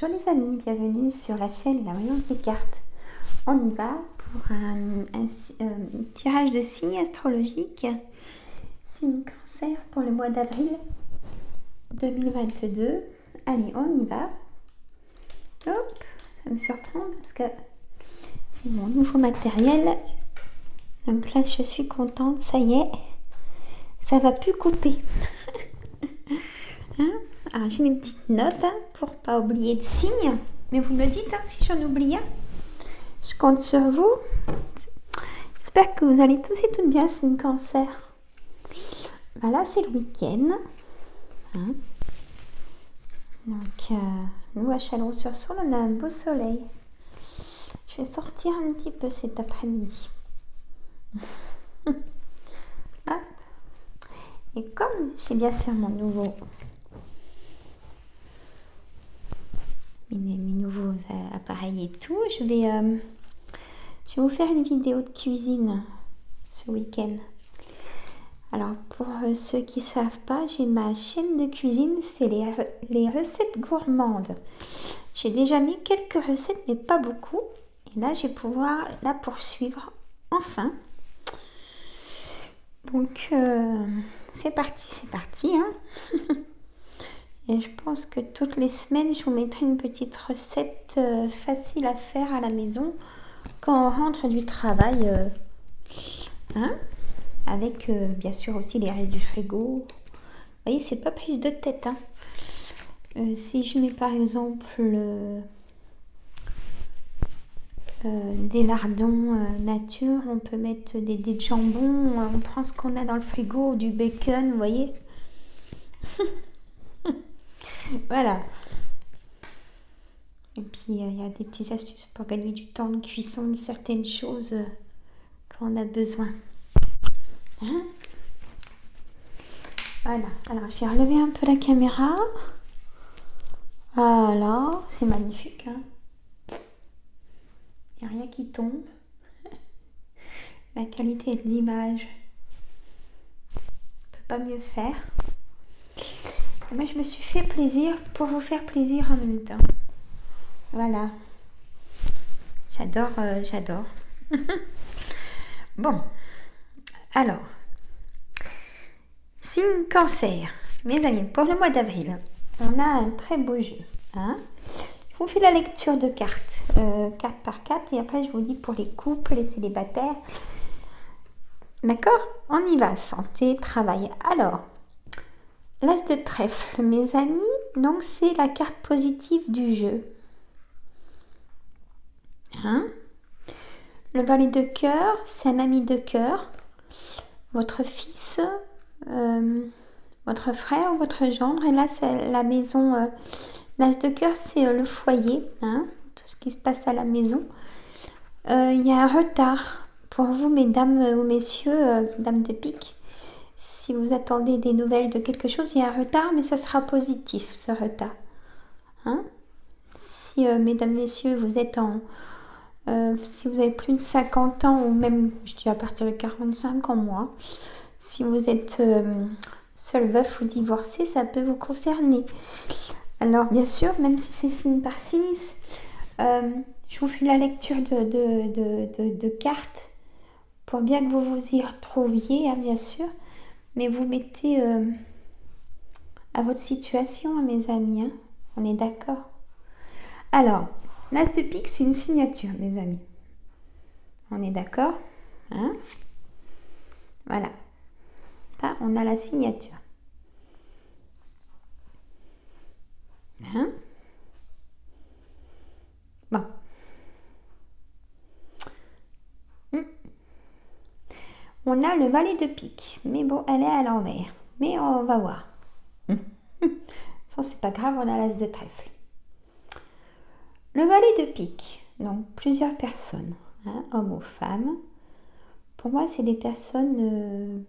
Bonjour les amis, bienvenue sur la chaîne La Voyance des cartes. On y va pour un tirage de signes astrologiques. Signe Cancer pour le mois d'avril 2022. Allez, on y va. Hop, ça me surprend parce que j'ai mon nouveau matériel. Donc là, je suis contente, ça y est, ça va plus couper. Alors j'ai mes petites notes pour pas oublier de signes. Mais vous me dites si j'en oublie un. Je compte sur vous. J'espère que vous allez tous et toutes bien, c'est une Cancer. Là c'est le week-end. Donc nous à Chalon-sur-Saône, on a un beau soleil. Je vais sortir un petit peu cet après-midi. Et comme j'ai bien sûr mon nouveau mes nouveaux appareils et tout, je vais vous faire une vidéo de cuisine ce week-end. Alors pour ceux qui ne savent pas, j'ai ma chaîne de cuisine, c'est les recettes gourmandes. J'ai déjà mis quelques recettes mais pas beaucoup. Et là je vais pouvoir la poursuivre enfin. Donc c'est parti hein. Et je pense que toutes les semaines, je vous mettrai une petite recette facile à faire à la maison quand on rentre du travail. Avec bien sûr aussi les restes du frigo. Vous voyez, c'est pas prise de tête. Si je mets par exemple des lardons nature, on peut mettre des dés de jambon, on prend ce qu'on a dans le frigo, du bacon, vous voyez. Voilà. Et puis il y a des petites astuces pour gagner du temps de cuisson de certaines choses quand on a besoin. Voilà. Alors je vais relever un peu la caméra. Voilà, c'est magnifique. Il n'y a rien qui tombe. La qualité de l'image, on ne peut pas mieux faire. Et moi je me suis fait plaisir pour vous faire plaisir en même temps. Voilà. J'adore. Bon, alors, signe Cancer, mes amis, pour le mois d'avril, on a un très beau jeu. Je vous fais la lecture de cartes, carte par carte, et après je vous dis pour les couples, les célibataires. D'accord? On y va, santé, travail. Alors, l'as de trèfle, mes amis, donc c'est la carte positive du jeu. Le valet de cœur, c'est un ami de cœur, votre fils, votre frère ou votre gendre. Et là, c'est la maison. L'as de cœur, c'est le foyer, tout ce qui se passe à la maison. Il y a un retard pour vous, mesdames ou messieurs, dames de pique. Si vous attendez des nouvelles de quelque chose, il y a un retard, mais ça sera positif, ce retard. Si, mesdames, messieurs, vous êtes si vous avez plus de 50 ans, ou même, je dis à partir de 45 ans, moi, si vous êtes seul, veuf ou divorcé, ça peut vous concerner. Alors, bien sûr, même si c'est signe par signe, je vous fais la lecture de cartes pour bien que vous vous y retrouviez, bien sûr, mais vous mettez à votre situation, mes amis, on est d'accord? Alors, l'as de pique, c'est une signature, mes amis. On est d'accord? Voilà. Là, on a la signature. Bon. On a le valet de pique. Mais bon, elle est à l'envers. Mais on va voir. Ça, c'est pas grave, on a l'as de trèfle. Le valet de pique. Donc, plusieurs personnes. Hommes ou femmes. Pour moi, c'est des personnes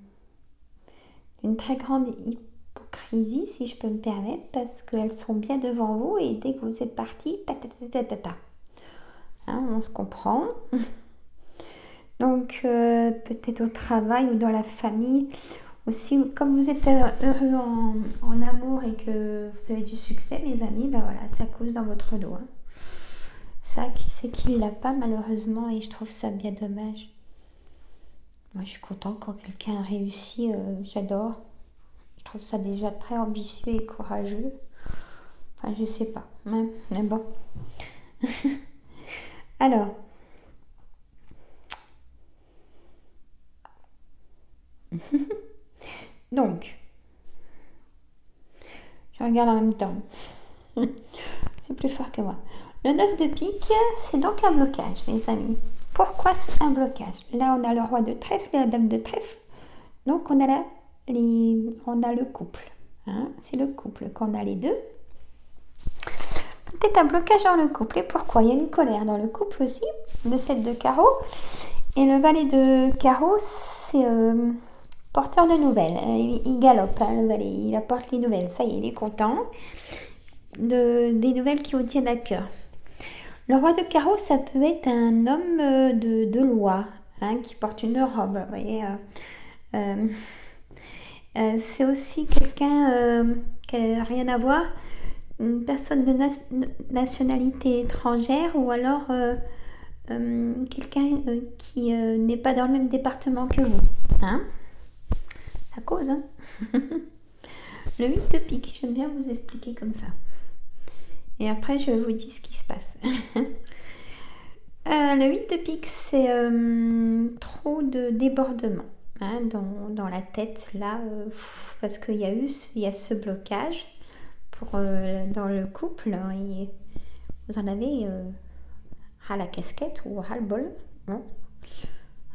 d'une très grande hypocrisie, si je peux me permettre, parce qu'elles sont bien devant vous et dès que vous êtes parti, on se comprend. Donc peut-être au travail ou dans la famille, Aussi, comme vous êtes heureux en amour et que vous avez du succès, mes amis, ben voilà, ça cause dans votre dos. Hein. Ça, qui c'est qui l'a pas malheureusement et je trouve ça bien dommage. Moi, je suis contente quand quelqu'un réussit, j'adore. Je trouve ça déjà très ambitieux et courageux. Enfin, je sais pas, hein, mais bon. Alors, donc, je regarde en même temps. C'est plus fort que moi. Le 9 de pique, c'est donc un blocage, mes amis. Pourquoi c'est un blocage? Là, on a le roi de trèfle et la dame de trèfle. Donc, on a le couple. Hein, c'est le couple qu'on a les deux. Peut-être un blocage dans le couple. Et pourquoi? Il y a une colère dans le couple aussi. Le 7 de carreau. Et le valet de carreau, c'est porteur de nouvelles. Il galope, hein, le valet. Il apporte les nouvelles. Ça y est, il est content. Des nouvelles qui vous tiennent à cœur. Le roi de carreau, ça peut être un homme de loi, hein, qui porte une robe. Vous voyez, c'est aussi quelqu'un qui n'a rien à voir, une personne de nationalité étrangère ou alors quelqu'un qui n'est pas dans le même département que vous. Hein, ça cause, hein. Le 8 de pique, j'aime bien vous expliquer comme ça. Et après, je vous dis ce qui se passe. Le 8 de pique, c'est trop de débordement, hein, dans la tête, là, parce qu'il y a ce blocage dans le couple. Et vous en avez ras la casquette ou ras le bol.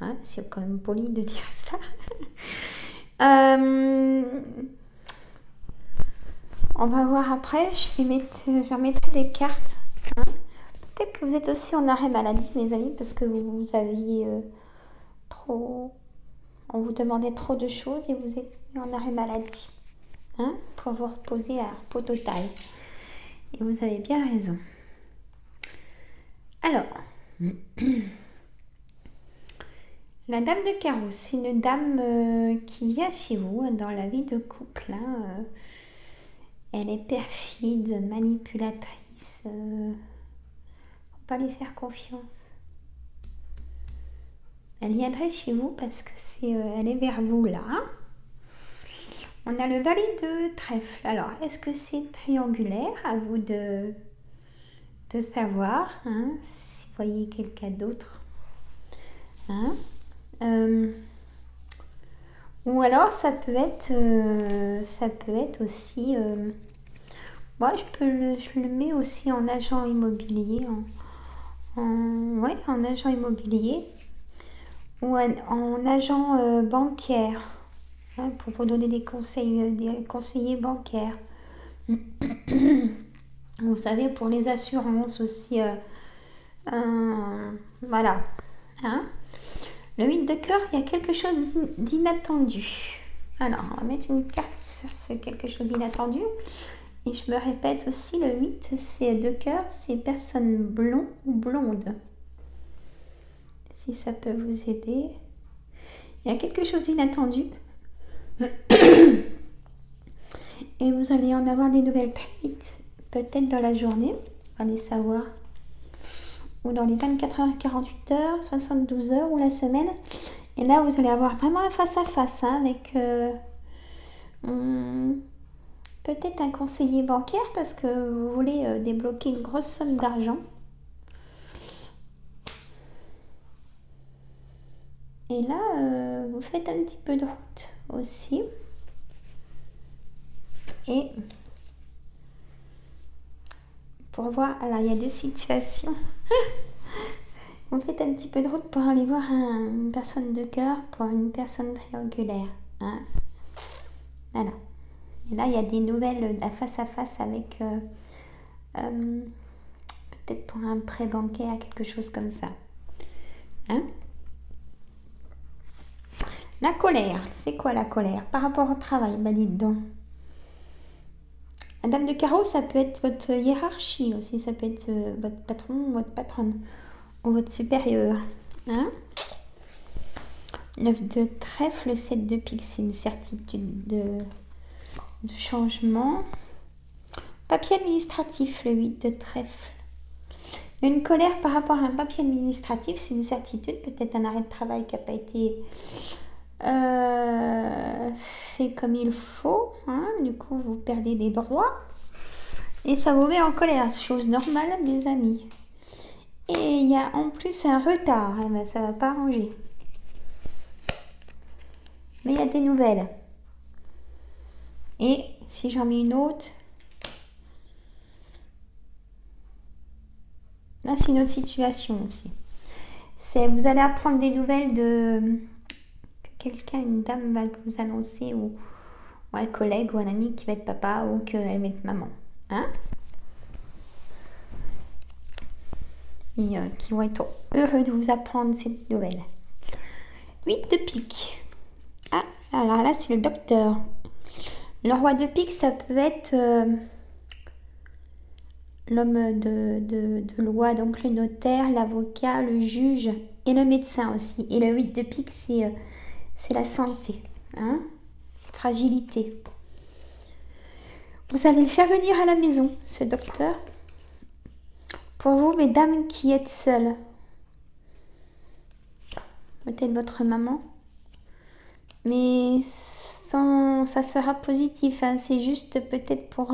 Hein, c'est quand même poli de dire ça. On va voir après, j'en mettrai des cartes. Hein. Peut-être que vous êtes aussi en arrêt maladie, mes amis, parce que vous aviez trop... On vous demandait trop de choses et vous êtes en arrêt maladie. Hein, pour vous reposer à repos total. Et vous avez bien raison. Alors, la dame de carreau, c'est une dame qui vient chez vous dans la vie de couple. Hein, elle est perfide, manipulatrice. Faut pas lui faire confiance. Elle viendrait chez vous parce que elle est vers vous là. On a le valet de trèfle. Alors, est-ce que c'est triangulaire? À vous de savoir. Hein, si vous voyez quelqu'un d'autre. Hein, ou alors ça peut être aussi. Moi, je le mets aussi en agent immobilier, en agent immobilier ou en agent bancaire, hein, pour vous donner des conseils, des conseillers bancaires. Vous savez, pour les assurances aussi, voilà. Hein. Le 8 de cœur, il y a quelque chose d'inattendu. Alors, on va mettre une carte sur ce quelque chose d'inattendu. Et je me répète aussi, le 8, c'est de cœur, c'est personne blond ou blonde. Si ça peut vous aider. Il y a quelque chose d'inattendu. Et vous allez en avoir des nouvelles très vite. Peut-être dans la journée, vous allez savoir. Ou dans les 24 heures, 48 heures, 72 heures ou la semaine. Et là, vous allez avoir vraiment un face-à-face, hein, avec peut-être un conseiller bancaire parce que vous voulez débloquer une grosse somme d'argent. Et là, vous faites un petit peu de route aussi. Et pour voir, alors il y a deux situations. Vous faites un petit peu de route pour aller voir une personne de cœur pour une personne triangulaire. Hein. Voilà. Et là, il y a des nouvelles à face avec peut-être pour un prêt bancaire, quelque chose comme ça. Hein. La colère, c'est quoi la colère? Par rapport au travail, bah dites donc. La dame de carreau, ça peut être votre hiérarchie aussi, ça peut être votre patron, votre patronne ou votre supérieur. Hein, 9 de trèfle, 7 de pique, c'est une certitude de changement. Papier administratif, le 8 de trèfle. Une colère par rapport à un papier administratif, c'est une certitude, peut-être un arrêt de travail qui n'a pas été fait comme il faut. Hein. Du coup, vous perdez des droits. Et ça vous met en colère, chose normale, mes amis. Et il y a en plus un retard, eh ben, ça va pas arranger. Mais il y a des nouvelles. Et si j'en mets une autre, là c'est une autre situation aussi. Vous allez apprendre des nouvelles de quelqu'un, une dame va vous annoncer, ou un collègue ou un ami qui va être papa ou qu'elle va être maman. Hein? Et qui vont être heureux de vous apprendre cette nouvelle. 8 de pique. Ah, alors là c'est le docteur. Le roi de pique, ça peut être l'homme de loi, donc le notaire, l'avocat, le juge et le médecin aussi. Et le 8 de pique, c'est la santé, hein? Fragilité. Vous allez le faire venir à la maison, ce docteur. Pour vous, mesdames qui êtes seules, peut-être votre maman, mais ça sera positif, hein. C'est juste peut-être pour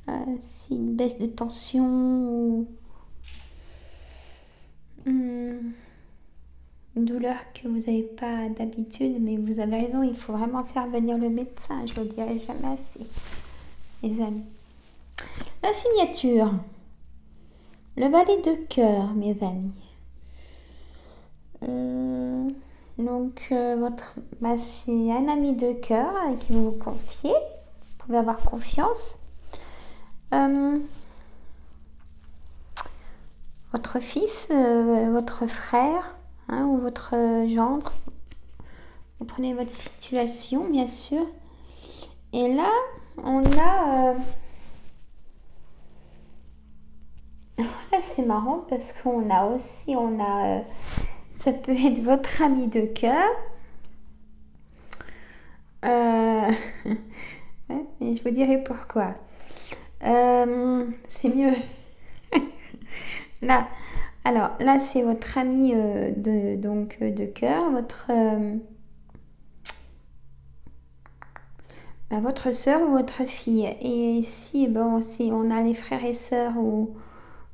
c'est une baisse de tension ou une douleur que vous n'avez pas d'habitude, mais vous avez raison, il faut vraiment faire venir le médecin, je ne le dirai jamais assez, les amis. La signature, le valet de cœur, mes amis. C'est un ami de cœur à qui vous vous confiez, vous pouvez avoir confiance. Votre fils, votre frère, hein, ou votre gendre, vous prenez votre situation, bien sûr. Et là, on a... là, c'est marrant parce qu'on a aussi... ça peut être votre ami de cœur. Et je vous dirai pourquoi. C'est mieux. Là, alors là, c'est votre ami de cœur, votre sœur ou votre fille. Et si on a les frères et sœurs ou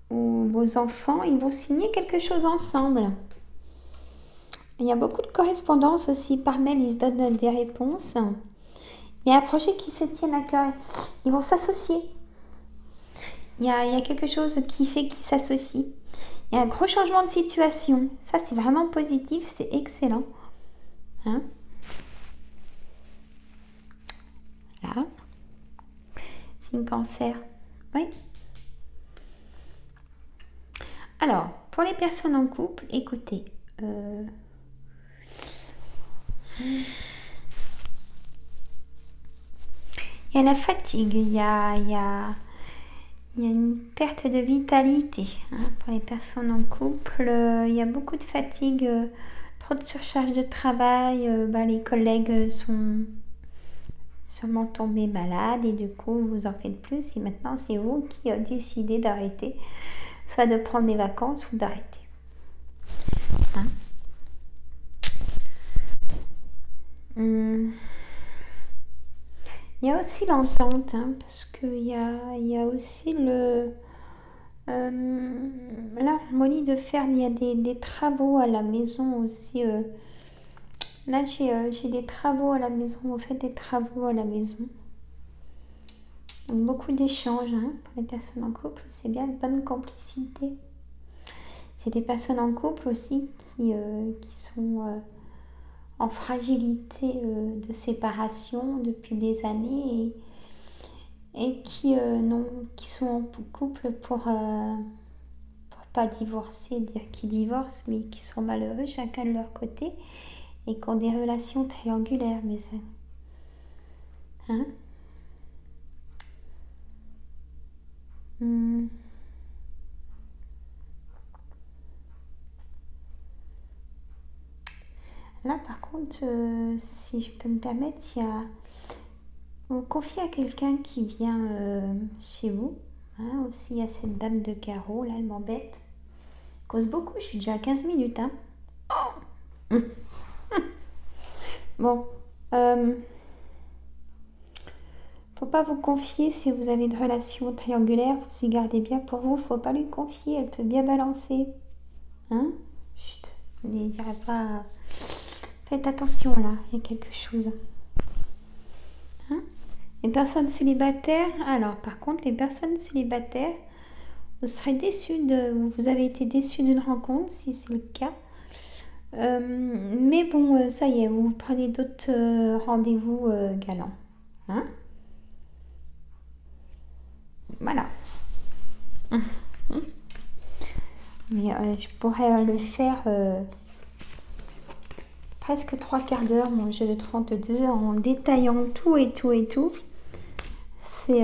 vos enfants, ils vont signer quelque chose ensemble. Il y a beaucoup de correspondance aussi par mail, ils se donnent des réponses. Il y a un projet qui se tient à cœur. Ils vont s'associer. Il y a quelque chose qui fait qu'ils s'associent. Il y a un gros changement de situation. Ça, c'est vraiment positif, c'est excellent. Hein? Là. C'est une cancer. Oui. Alors, pour les personnes en couple, écoutez. Il y a la fatigue, il y a une perte de vitalité, hein, pour les personnes en couple. Il y a beaucoup de fatigue, trop de surcharge de travail. Les collègues sont sûrement tombés malades et du coup vous en faites plus. Et maintenant c'est vous qui décidez d'arrêter, soit de prendre des vacances ou d'arrêter. Hein? Il y a aussi l'entente, hein, parce qu'il y a aussi l'harmonie de faire. Il y a des travaux à la maison aussi. Là, j'ai des travaux à la maison. Vous faites des travaux à la maison. Donc, beaucoup d'échanges, hein, pour les personnes en couple. C'est bien, une bonne complicité. J'ai des personnes en couple aussi qui sont en fragilité de séparation depuis des années et qui sont en couple pour pas divorcer, dire qu'ils divorcent, mais qui sont malheureux chacun de leur côté et qui ont des relations triangulaires, mes amis. Hein? Là, par contre, si je peux me permettre, il y a... Vous confiez à quelqu'un qui vient chez vous. Hein, aussi, il y a cette dame de carreau, là, elle m'embête. Cause beaucoup, je suis déjà à 15 minutes. Hein. Oh bon. Faut pas vous confier si vous avez une relation triangulaire, vous y gardez bien pour vous. Faut pas lui confier, elle peut bien balancer. Hein? Chut, je ne dirai pas... Faites attention là, il y a quelque chose. Hein? Les personnes célibataires, alors par contre, les personnes célibataires, vous serez déçus vous avez été déçus d'une rencontre, si c'est le cas. Mais bon, ça y est, vous prenez d'autres rendez-vous galants. Hein? Voilà. Mais je pourrais le faire presque 3/4 d'heure, mon jeu de 32, en détaillant tout et tout et tout. C'est...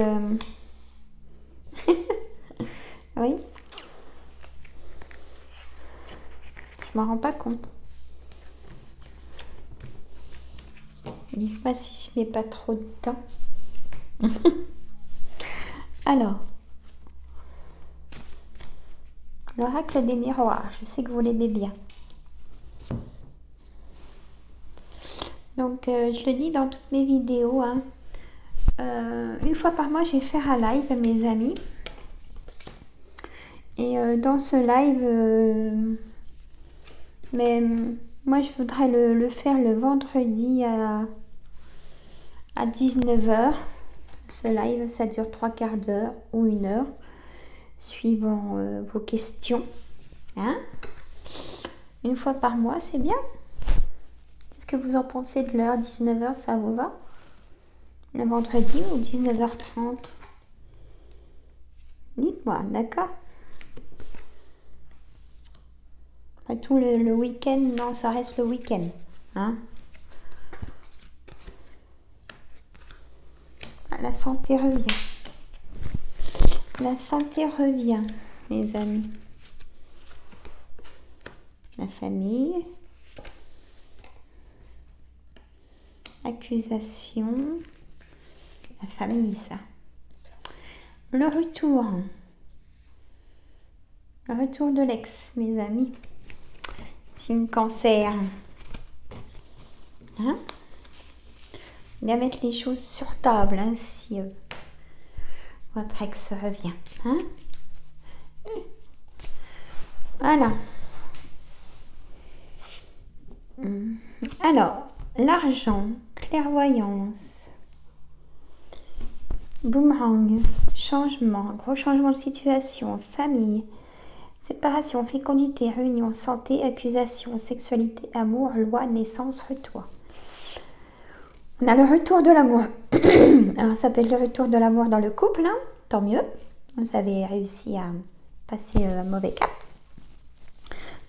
oui. Je m'en rends pas compte. Dites-moi si je mets pas trop de temps. Alors, l'oracle des miroirs, je sais que vous l'aimez bien. Donc, je le dis dans toutes mes vidéos. Hein. Une fois par mois, je vais faire un live à mes amis. Et dans ce live, mais moi, je voudrais le faire le vendredi à 19h. Ce live, ça dure 3/4 d'heure ou 1 heure, suivant vos questions. Hein? Une fois par mois, c'est bien. Qu'est-ce que vous en pensez de l'heure 19h, ça vous va? Le vendredi ou 19h30? Dites-moi, d'accord? Après tout, le week-end, non, ça reste le week-end. Hein? La santé revient. La santé revient, mes amis. La famille. Accusation. La famille, ça. Le retour. Le retour de l'ex, mes amis. Signe cancer. Hein? Bien mettre les choses sur table, hein, si votre ex revient. Hein? Voilà. Alors, l'argent, clairvoyance, boomerang, changement, gros changement de situation, famille, séparation, fécondité, réunion, santé, accusation, sexualité, amour, loi, naissance, retour. On a le retour de l'amour. Alors, ça s'appelle le retour de l'amour dans le couple, hein, tant mieux. Vous avez réussi à passer un mauvais cap.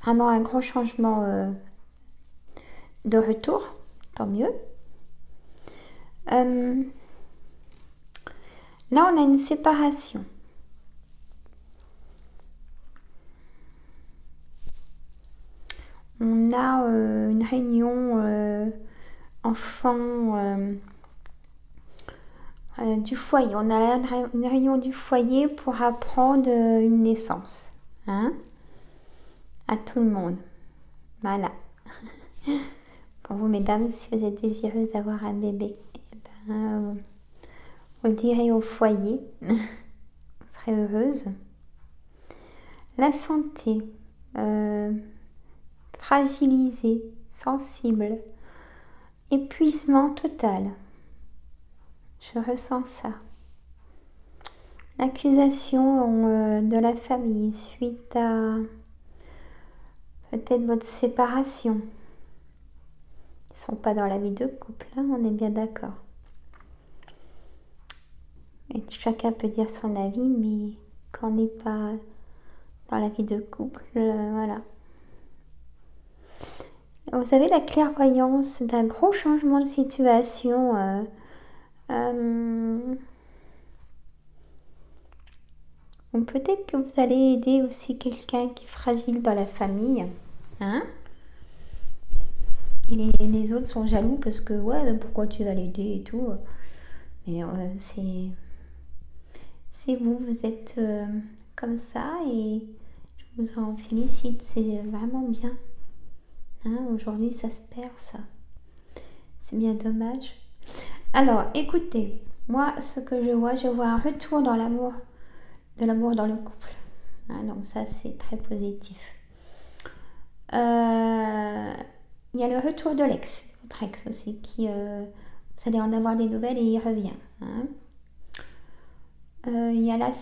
Vraiment un gros changement de retour, tant mieux. Là, on a une séparation. On a une réunion enfant du foyer. On a une réunion du foyer pour apprendre une naissance. Hein? À tout le monde. Voilà. Pour vous, mesdames, si vous êtes désireuses d'avoir un bébé, vous le direz au foyer. Vous serez heureuse. La santé. Fragilisée, sensible. Épuisement total. Je ressens ça. L'accusation de la famille suite à peut-être votre séparation. Ils ne sont pas dans la vie de couple, hein, on est bien d'accord. Et chacun peut dire son avis, mais quand on n'est pas dans la vie de couple, voilà. Vous avez la clairvoyance d'un gros changement de situation. Ou peut-être que vous allez aider aussi quelqu'un qui est fragile dans la famille. Hein? Et les autres sont jaloux parce que, ouais, pourquoi tu vas l'aider et tout. Mais c'est vous, vous êtes comme ça et je vous en félicite, c'est vraiment bien. Hein, aujourd'hui, ça se perd, ça. C'est bien dommage. Alors, écoutez, moi, ce que je vois un retour dans l'amour, de l'amour dans le couple. Hein, donc ça, c'est très positif. Il y a le retour de l'ex, votre ex aussi, qui vous allez en avoir des nouvelles et il revient. Hein. Il y a la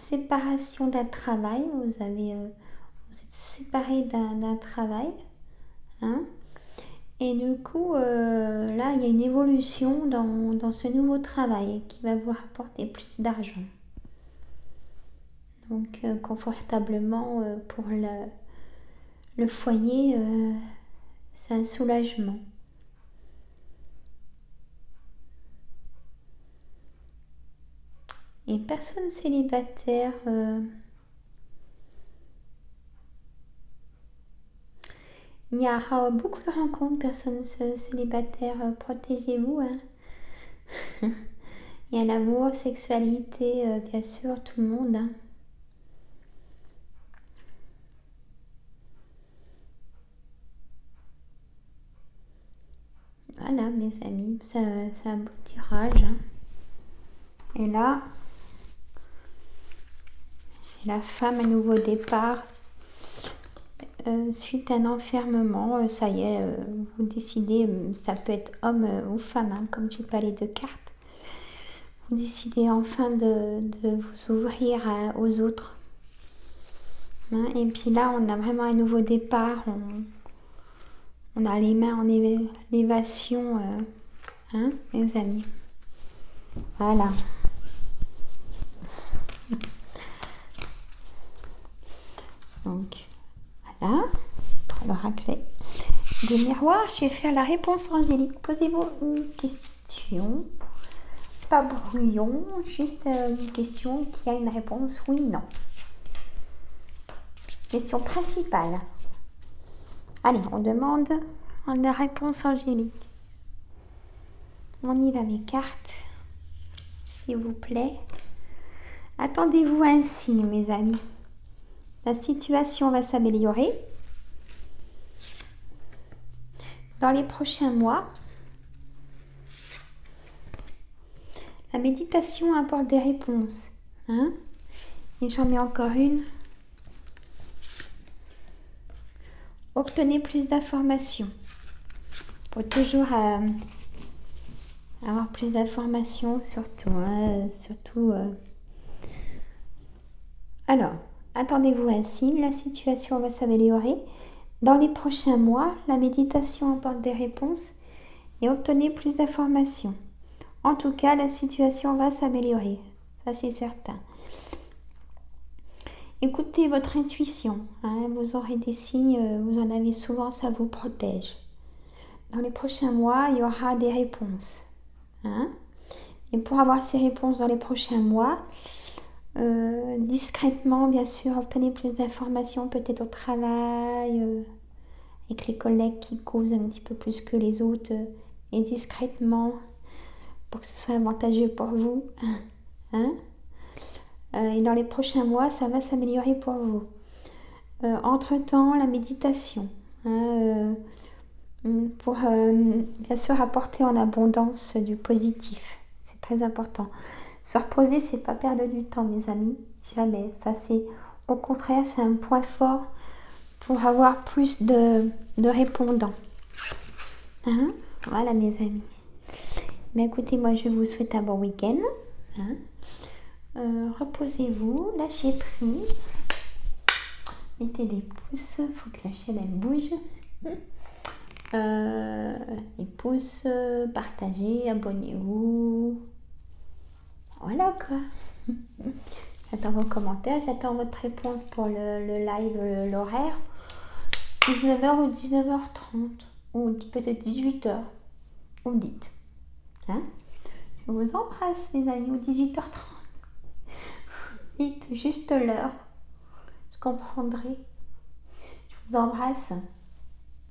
séparation d'un travail, vous êtes séparé d'un travail. Hein. Et du coup, là, il y a une évolution dans ce nouveau travail qui va vous rapporter plus d'argent. Donc, confortablement pour le foyer, c'est un soulagement. Et personne célibataire, il y a beaucoup de rencontres, personnes célibataires, protégez-vous. Hein. Il y a l'amour, sexualité, bien sûr, tout le monde. Hein. Voilà, mes amis, c'est un beau tirage. Hein. Et là, j'ai la femme à nouveau départ. Suite à un enfermement, ça y est, vous décidez, ça peut être homme ou femme, hein, comme j'ai pas les deux cartes. Vous décidez enfin de vous ouvrir aux autres. Hein, et puis là, on a vraiment un nouveau départ. On a les mains en élévation, hein, mes amis. Voilà. Donc, voilà. L'oracle des miroirs, je vais faire la réponse angélique. Posez-vous une question. Pas brouillon, juste une question qui a une réponse oui, non. Question principale. Allez, on demande la réponse angélique. On y va, mes cartes. S'il vous plaît. Attendez-vous ainsi, mes amis. La situation va s'améliorer. Dans les prochains mois, la méditation apporte des réponses. Hein? Et j'en mets encore une. Obtenez plus d'informations. Il faut toujours avoir plus d'informations, surtout. Alors, attendez-vous ainsi, la situation va s'améliorer. Dans les prochains mois, la méditation apporte des réponses et obtenez plus d'informations. En tout cas, la situation va s'améliorer, ça c'est certain. Écoutez votre intuition, hein, vous aurez des signes, vous en avez souvent, ça vous protège. Dans les prochains mois, il y aura des réponses. Hein. Et pour avoir ces réponses dans les prochains mois, discrètement, bien sûr, obtenez plus d'informations, peut-être au travail, avec les collègues qui causent un petit peu plus que les autres, et discrètement, pour que ce soit avantageux pour vous. Hein. Et dans les prochains mois, ça va s'améliorer pour vous. Entre-temps, la méditation, hein, pour bien sûr apporter en abondance du positif. C'est très important. Se reposer, c'est pas perdre du temps, mes amis. Jamais. Ça, c'est, au contraire, c'est un point fort pour avoir plus de répondants. Hein. Voilà, mes amis. Mais écoutez, moi, je vous souhaite un bon week-end. Hein. Reposez-vous, lâchez prise. Mettez des pouces, il faut que la chaîne elle bouge. Les pouces, partagez, abonnez-vous. Voilà quoi. J'attends vos commentaires, j'attends votre réponse pour le live, l'horaire. 19h ou 19h30, ou peut-être 18h. Vous me dites. Hein. Je vous embrasse, mes amis, ou 18h30. Dites juste l'heure. Je comprendrai. Je vous embrasse.